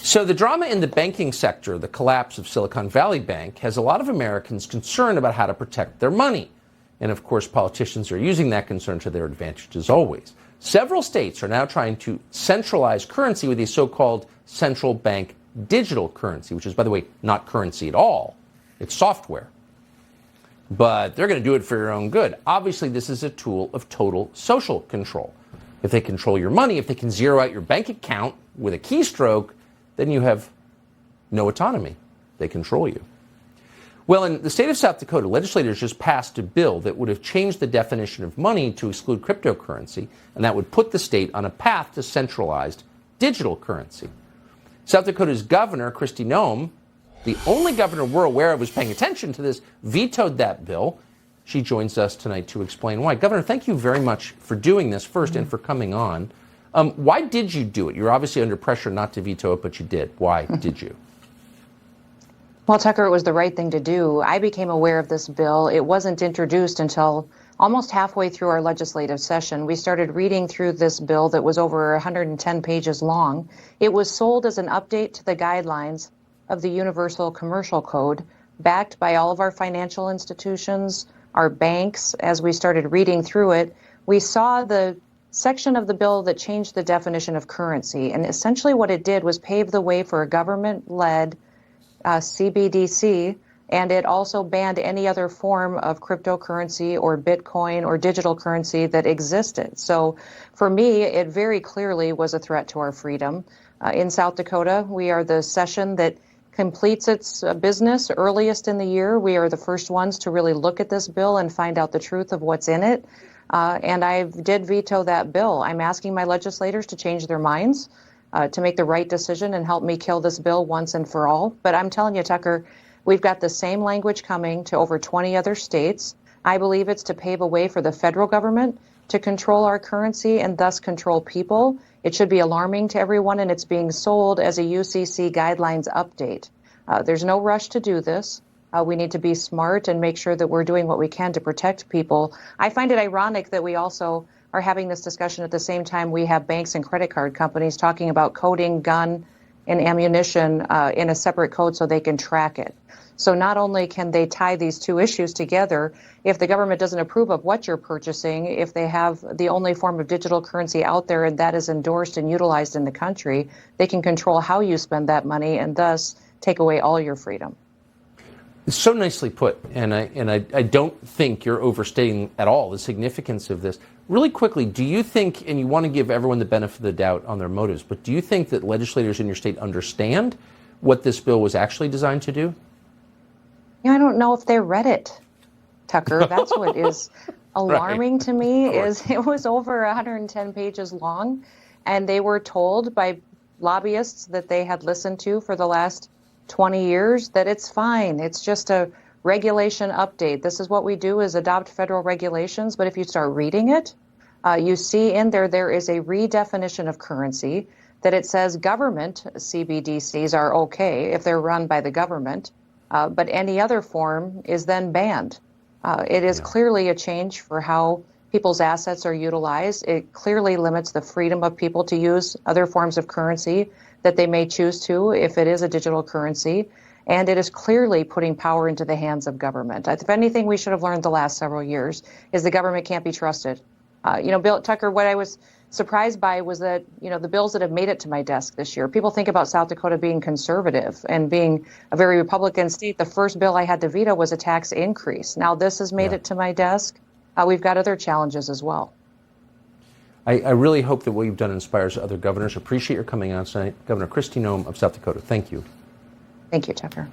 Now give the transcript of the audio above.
So the drama in the banking sector, the collapse of Silicon Valley Bank, has a lot of Americans concerned about how to protect their money. And of course, politicians are using that concern to their advantage as always. Several states are now trying to centralize currency with a so-called central bank digital currency, which is, by the way, not currency at all. It's software. But they're going to do it for your own good. Obviously, this is a tool of total social control. If they control your money, if they can zero out your bank account with a keystroke, then you have no autonomy. They control you. Well, in the state of South Dakota, legislators just passed a bill that would have changed the definition of money to exclude cryptocurrency, and that would put the state on a path to centralized digital currency. South Dakota's governor, Kristi Noem, the only governor we're aware of who's paying attention to this, vetoed that bill. She joins us tonight to explain why. Governor, thank you very much for doing this first and for coming on. Why did you do it? You're obviously under pressure not to veto it, but you did. Why did you? Well, Tucker, it was the right thing to do. I became aware of this bill. It wasn't introduced until almost halfway through our legislative session. We started reading through this bill that was over 110 pages long. It was sold as an update to the guidelines of the Universal Commercial Code, backed by all of our financial institutions, our banks. As we started reading through it, we saw the section of the bill that changed the definition of currency. And essentially what it did was pave the way for a government-led CBDC, and it also banned any other form of cryptocurrency or Bitcoin or digital currency that existed. So for me, it very clearly was a threat to our freedom. In South Dakota, we are the session that completes its business earliest in the year. We are the first ones to really look at this bill and find out the truth of what's in it. And I did veto that bill. I'm asking my legislators to change their minds, to make the right decision and help me kill this bill once and for all. But I'm telling you, Tucker, we've got the same language coming to over 20 other states. I believe it's to pave a way for the federal government to control our currency and thus control people. It should be alarming to everyone, and it's being sold as a UCC guidelines update. There's no rush to do this. We need to be smart and make sure that we're doing what we can to protect people. I find it ironic that we also are having this discussion at the same time we have banks and credit card companies talking about coding gun and ammunition in a separate code so they can track it. So not only can they tie these two issues together, if the government doesn't approve of what you're purchasing, if they have the only form of digital currency out there and that is endorsed and utilized in the country, they can control how you spend that money and thus take away all your freedom. It's so nicely put, and I don't think you're overstating at all the significance of this. Really quickly, do you think, and you want to give everyone the benefit of the doubt on their motives, but do you think that legislators in your state understand what this bill was actually designed to do? I don't know if they read it, Tucker. That's what is alarming to me is it was over 110 pages long, and they were told by lobbyists that they had listened to for the last 20 years that it's fine. It's just a regulation update. This is what we do is adopt federal regulations. But if you start reading it, you see in there is a redefinition of currency that it says government CBDCs are okay if they're run by the government, but any other form is then banned. It is clearly a change for how people's assets are utilized. It clearly limits the freedom of people to use other forms of currency that they may choose to if it is a digital currency. And it is clearly putting power into the hands of government. If anything we should have learned the last several years is the government can't be trusted. Bill Tucker, what I was surprised by was that, the bills that have made it to my desk this year, people think about South Dakota being conservative and being a very Republican state. The first bill I had to veto was a tax increase. Now this has made it to my desk. We've got other challenges as well. I really hope that what you've done inspires other governors. Appreciate your coming on tonight. Governor Kristi Noem of South Dakota. Thank you. Thank you, Tucker.